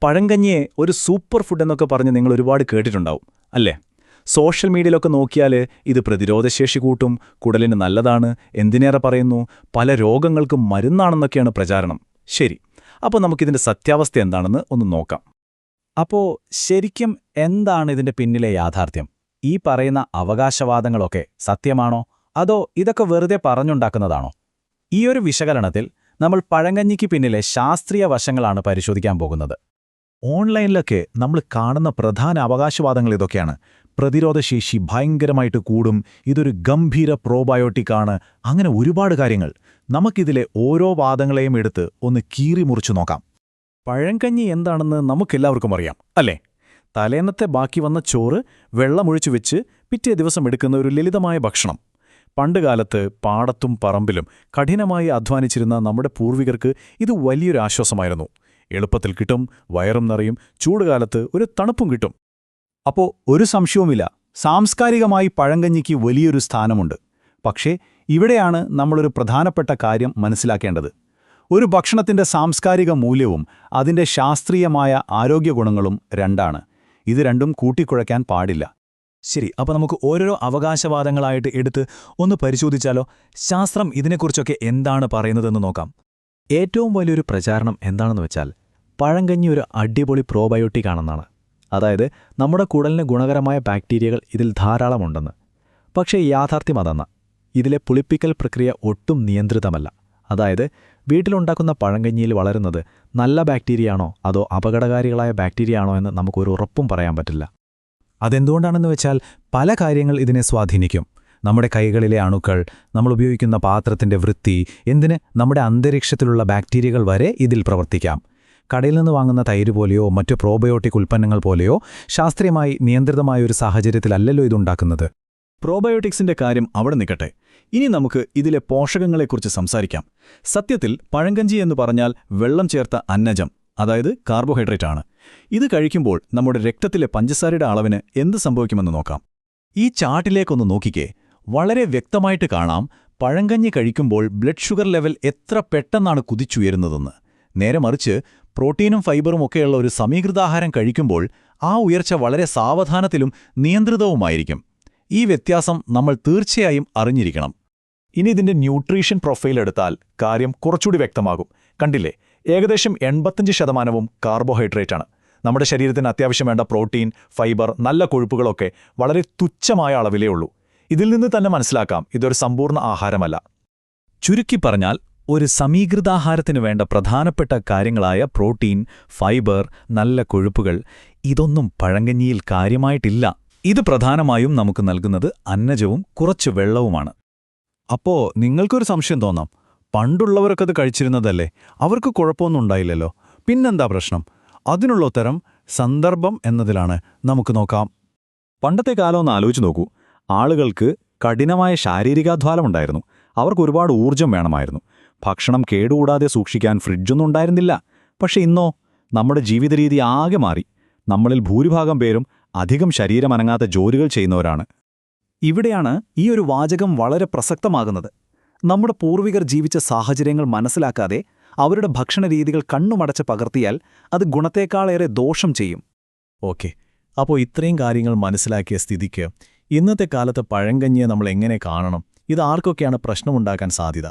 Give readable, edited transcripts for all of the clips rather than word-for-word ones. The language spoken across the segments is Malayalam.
പഴങ്കഞ്ഞിയെ ഒരു സൂപ്പർ ഫുഡ് എന്നൊക്കെ പറഞ്ഞ് നിങ്ങൾ ഒരുപാട് കേട്ടിട്ടുണ്ടാവും അല്ലേ? സോഷ്യൽ മീഡിയയിലൊക്കെ നോക്കിയാൽ ഇത് പ്രതിരോധശേഷി കൂട്ടും, കുടലിന് നല്ലതാണ്, എന്തിനേറെ പറയുന്നു, പല രോഗങ്ങൾക്കും മരുന്നാണെന്നൊക്കെയാണ് പ്രചാരണം. ശരി, അപ്പോൾ നമുക്കിതിന്റെ സത്യാവസ്ഥ എന്താണെന്ന് ഒന്ന് നോക്കാം. അപ്പോൾ ശരിക്കും എന്താണ് ഇതിന്റെ പിന്നിലെ യാഥാർത്ഥ്യം? ഈ പറയുന്ന അവകാശവാദങ്ങളൊക്കെ സത്യമാണോ, അതോ ഇതൊക്കെ വെറുതെ പറഞ്ഞുണ്ടാക്കുന്നതാണോ? ഈയൊരു വിശകലനത്തിൽ നമ്മൾ പഴങ്കഞ്ഞിക്ക് പിന്നിലെ ശാസ്ത്രീയ വശങ്ങളാണ് പരിശോധിക്കാൻ പോകുന്നത്. ഓൺലൈനിലൊക്കെ നമ്മൾ കാണുന്ന പ്രധാന അവകാശവാദങ്ങൾ ഇതൊക്കെയാണ്. പ്രതിരോധശേഷി ഭയങ്കരമായിട്ട് കൂടും, ഇതൊരു ഗംഭീര പ്രോബയോട്ടിക്കാണ്, അങ്ങനെ ഒരുപാട് കാര്യങ്ങൾ. നമുക്കിതിലെ ഓരോ വാദങ്ങളെയും എടുത്ത് ഒന്ന് കീറി മുറിച്ചു നോക്കാം. പഴങ്കഞ്ഞി എന്താണെന്ന് നമുക്കെല്ലാവർക്കും അറിയാം അല്ലേ? തലേന്നത്തെ ബാക്കി വന്ന ചോറ് വെള്ളമൊഴിച്ചു വെച്ച് പിറ്റേ ദിവസം എടുക്കുന്ന ഒരു ലളിതമായ ഭക്ഷണം. പണ്ടുകാലത്ത് പാടത്തും പറമ്പിലും കഠിനമായി അധ്വാനിച്ചിരുന്ന നമ്മുടെ പൂർവികർക്ക് ഇത് വലിയൊരു ആശ്വാസമായിരുന്നു. എളുപ്പത്തിൽ കിട്ടും, വയറും നിറയും, ചൂടുകാലത്ത് ഒരു തണുപ്പും കിട്ടും. അപ്പോൾ ഒരു സംശയവുമില്ല, സാംസ്കാരികമായി പഴങ്കഞ്ഞിക്ക് വലിയൊരു സ്ഥാനമുണ്ട്. പക്ഷേ ഇവിടെയാണ് നമ്മളൊരു പ്രധാനപ്പെട്ട കാര്യം മനസ്സിലാക്കേണ്ടത്. ഒരു ഭക്ഷണത്തിന്റെ സാംസ്കാരിക മൂല്യവും അതിന്റെ ശാസ്ത്രീയമായ ആരോഗ്യഗുണങ്ങളും രണ്ടാണ്. ഇത് രണ്ടും കൂട്ടിക്കുഴയ്ക്കാൻ പാടില്ല. ശരി, അപ്പോൾ നമുക്ക് ഓരോരോ അവകാശവാദങ്ങളായിട്ട് എടുത്ത് ഒന്ന് പരിശോധിച്ചാലോ? ശാസ്ത്രം ഇതിനെക്കുറിച്ചൊക്കെ എന്താണ് പറയുന്നതെന്ന് നോക്കാം. ഏറ്റവും വലിയൊരു പ്രചാരണം എന്താണെന്ന് വെച്ചാൽ പഴങ്കഞ്ഞി ഒരു അടിപൊളി പ്രോബയോട്ടിക് ആണെന്നാണ്. അതായത് നമ്മുടെ കുടലിന് ഗുണകരമായ ബാക്ടീരിയകൾ ഇതിൽ ധാരാളമുണ്ടെന്ന്. പക്ഷേ യാഥാർത്ഥ്യം അതല്ല. ഇതിലെ പുളിപ്പിക്കൽ പ്രക്രിയ ഒട്ടും നിയന്ത്രിതമല്ല. അതായത് വീട്ടിലുണ്ടാക്കുന്ന പഴങ്കഞ്ഞിയിൽ വളരുന്നത് നല്ല ബാക്ടീരിയയാണോ അതോ അപകടകാരികളായ ബാക്ടീരിയയാണോ എന്ന് നമുക്കൊരു ഉറപ്പും പറയാൻ പറ്റില്ല. അതെന്തുകൊണ്ടാണെന്ന് വെച്ചാൽ പല കാര്യങ്ങൾ ഇതിനെ സ്വാധീനിക്കും. നമ്മുടെ കൈകളിലെ അണുക്കൾ, നമ്മൾ ഉപയോഗിക്കുന്ന പാത്രത്തിന്റെ വൃത്തി, എന്തിന് നമ്മുടെ അന്തരീക്ഷത്തിലുള്ള ബാക്ടീരിയകൾ വരെ ഇതിൽ പ്രവർത്തിക്കാം. കടയിൽ നിന്ന് വാങ്ങുന്ന തൈര് പോലെയോ മറ്റു പ്രോബയോട്ടിക് ഉൽപ്പന്നങ്ങൾ പോലെയോ ശാസ്ത്രീയമായി നിയന്ത്രിതമായ ഒരു സാഹചര്യത്തിലല്ലല്ലോ ഇതുണ്ടാക്കുന്നത്. പ്രോബയോട്ടിക്സിന്റെ കാര്യം അവിടെ നിൽക്കട്ടെ. ഇനി നമുക്ക് ഇതിലെ പോഷകങ്ങളെക്കുറിച്ച് സംസാരിക്കാം. സത്യത്തിൽ പഴങ്കഞ്ഞി എന്ന് പറഞ്ഞാൽ വെള്ളം ചേർത്ത അന്നജം, അതായത് കാർബോഹൈഡ്രേറ്റ് ആണ്. ഇത് കഴിക്കുമ്പോൾ നമ്മുടെ രക്തത്തിലെ പഞ്ചസാരയുടെ അളവിന് എന്ത് സംഭവിക്കുമെന്ന് നോക്കാം. ഈ ചാർട്ടിലേക്കൊന്ന് നോക്കിക്കേ. വളരെ വ്യക്തമായിട്ട് കാണാം പഴങ്കഞ്ഞി കഴിക്കുമ്പോൾ ബ്ലഡ് ഷുഗർ ലെവൽ എത്ര പെട്ടെന്നാണ് കുതിച്ചുയരുന്നതെന്ന്. നേരെ മറിച്ച് പ്രോട്ടീനും ഫൈബറും ഒക്കെയുള്ള ഒരു സമീകൃതാഹാരം കഴിക്കുമ്പോൾ ആ ഉയർച്ച വളരെ സാവധാനത്തിലും നിയന്ത്രിതവുമായിരിക്കും. ഈ വ്യത്യാസം നമ്മൾ തീർച്ചയായും അറിഞ്ഞിരിക്കണം. ഇനി ഇതിന്റെ ന്യൂട്രീഷൻ പ്രൊഫൈൽ എടുത്താൽ കാര്യം കുറച്ചുകൂടി വ്യക്തമാകും. കണ്ടില്ലേ, ഏകദേശം 85% കാർബോഹൈഡ്രേറ്റ് ആണ്. നമ്മുടെ ശരീരത്തിന് അത്യാവശ്യം വേണ്ട പ്രോട്ടീൻ, ഫൈബർ, നല്ല കൊഴുപ്പുകളൊക്കെ വളരെ തുച്ഛമായ അളവിലേ ഉള്ളൂ. ഇതിൽ നിന്ന് തന്നെ മനസ്സിലാക്കാം ഇതൊരു സമ്പൂർണ്ണ ആഹാരമല്ല. ചുരുക്കി പറഞ്ഞാൽ ഒരു സമീകൃതാഹാരത്തിന് വേണ്ട പ്രധാനപ്പെട്ട കാര്യങ്ങളായ പ്രോട്ടീൻ, ഫൈബർ, നല്ല കൊഴുപ്പുകൾ ഇതൊന്നും പഴങ്കഞ്ഞിയിൽ കാര്യമായിട്ടില്ല. ഇത് പ്രധാനമായും നമുക്ക് നൽകുന്നത് അന്നജവും കുറച്ച് വെള്ളവുമാണ്. അപ്പോ നിങ്ങൾക്കൊരു സംശയം തോന്നാം, പണ്ടുള്ളവരൊക്കെ അത് കഴിച്ചിരുന്നതല്ലേ, അവർക്ക് കുഴപ്പമൊന്നും ഉണ്ടായില്ലല്ലോ, പിന്നെന്താ പ്രശ്നം? അതിനുള്ള ഉത്തരം സന്ദർഭം എന്നതിലാണ്. നമുക്ക് നോക്കാം. പണ്ടത്തെ കാലമൊന്ന് ആലോചിച്ച് നോക്കൂ. ആളുകൾക്ക് കഠിനമായ ശാരീരികാധ്വാനമുണ്ടായിരുന്നു. അവർക്ക് ഒരുപാട് ഊർജ്ജം വേണമായിരുന്നു. ഭക്ഷണം കേടുകൂടാതെ സൂക്ഷിക്കാൻ ഫ്രിഡ്ജൊന്നും ഉണ്ടായിരുന്നില്ല. പക്ഷെ ഇന്നോ നമ്മുടെ ജീവിതരീതി ആകെ മാറി. നമ്മളിൽ ഭൂരിഭാഗം പേരും അധികം ശരീരമനങ്ങാത്ത ജോലികൾ ചെയ്യുന്നവരാണ്. ഇവിടെയാണ് ഈ ഒരു വാചകം വളരെ പ്രസക്തമാകുന്നത്. നമ്മുടെ പൂർവികർ ജീവിച്ച സാഹചര്യങ്ങൾ മനസ്സിലാക്കാതെ അവരുടെ ഭക്ഷണരീതികൾ കണ്ണുമടച്ച് പകർത്തിയാൽ അത് ഗുണത്തേക്കാളേറെ ദോഷം ചെയ്യും. ഓക്കെ, അപ്പോൾ ഇത്രയും കാര്യങ്ങൾ മനസ്സിലാക്കിയ സ്ഥിതിക്ക് ഇന്നത്തെ കാലത്ത് പഴങ്കഞ്ഞിയെ നമ്മൾ എങ്ങനെ കാണണം? ഇത് ആർക്കൊക്കെയാണ് പ്രശ്നമുണ്ടാക്കാൻ സാധ്യത?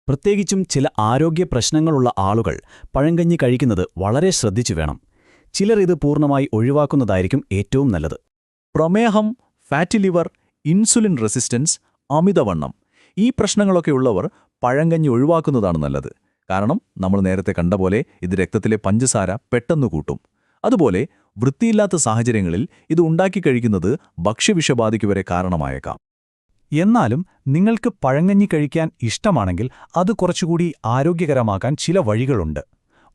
പ്രത്യേകിച്ചും ചില ആരോഗ്യ പ്രശ്നങ്ങളുള്ള ആളുകൾ പഴങ്കഞ്ഞി കഴിക്കുന്നത് വളരെ ശ്രദ്ധിച്ചു വേണം. ചിലർ ഇത് പൂർണ്ണമായി ഒഴിവാക്കുന്നതായിരിക്കും ഏറ്റവും നല്ലത്. പ്രമേഹം, ഫാറ്റി ലിവർ, ഇൻസുലിൻ റെസിസ്റ്റൻസ്, അമിതവണ്ണം, ഈ പ്രശ്നങ്ങളൊക്കെയുള്ളവർ പഴങ്കഞ്ഞി ഒഴിവാക്കുന്നതാണ് നല്ലത്. കാരണം നമ്മൾ നേരത്തെ കണ്ട പോലെ ഇത് രക്തത്തിലെ പഞ്ചസാര പെട്ടെന്ന് കൂട്ടും. അതുപോലെ വൃത്തിയില്ലാത്ത സാഹചര്യങ്ങളിൽ ഇത് ഉണ്ടാക്കി കഴിക്കുന്നത് ഭക്ഷ്യവിഷബാധയ്ക്ക് വരെ കാരണമായേക്കാം. എന്നാലും നിങ്ങൾക്ക് പഴങ്കഞ്ഞി കഴിക്കാൻ ഇഷ്ടമാണെങ്കിൽ അത് കുറച്ചുകൂടി ആരോഗ്യകരമാക്കാൻ ചില വഴികളുണ്ട്.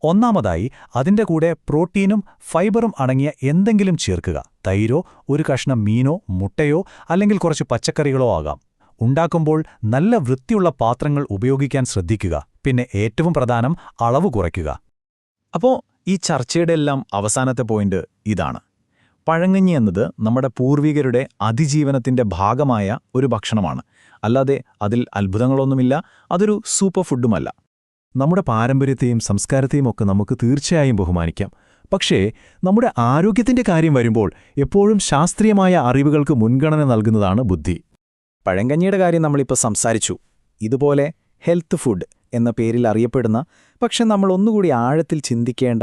ഒന്നാമതായി അതിൻ്റെ കൂടെ പ്രോട്ടീനും ഫൈബറും അടങ്ങിയ എന്തെങ്കിലും ചേർക്കുക. തൈരോ ഒരു കഷ്ണം മീനോ മുട്ടയോ അല്ലെങ്കിൽ കുറച്ച് പച്ചക്കറികളോ ആകാം. ഉണ്ടാക്കുമ്പോൾ നല്ല വൃത്തിയുള്ള പാത്രങ്ങൾ ഉപയോഗിക്കാൻ ശ്രദ്ധിക്കുക. പിന്നെ ഏറ്റവും പ്രധാനം അളവ് കുറയ്ക്കുക. അപ്പോൾ ഈ ചർച്ചയുടെ എല്ലാം അവസാനത്തെ പോയിന്റ് ഇതാണ്. പഴങ്കഞ്ഞി എന്നത് നമ്മുടെ പൂർവികരുടെ അതിജീവനത്തിന്റെ ഭാഗമായ ഒരു ഭക്ഷണമാണ്. അല്ലാതെ അതിൽ അത്ഭുതങ്ങളൊന്നുമില്ല. അതൊരു സൂപ്പർ ഫുഡുമല്ല. നമ്മുടെ പാരമ്പര്യത്തെയും സംസ്കാരത്തെയും ഒക്കെ നമുക്ക് തീർച്ചയായും ബഹുമാനിക്കാം. പക്ഷേ നമ്മുടെ ആരോഗ്യത്തിന്റെ കാര്യം വരുമ്പോൾ എപ്പോഴും ശാസ്ത്രീയമായ അറിവുകൾക്ക് മുൻഗണന നൽകുന്നതാണ് ബുദ്ധി. പഴങ്കഞ്ഞിയുടെ കാര്യം നമ്മളിപ്പോൾ സംസാരിച്ചു. ഇതുപോലെ ഹെൽത്ത് ഫുഡ് എന്ന പേരിൽ അറിയപ്പെടുന്ന, പക്ഷെ നമ്മൾ ഒന്നുകൂടി ആഴത്തിൽ ചിന്തിക്കേണ്ട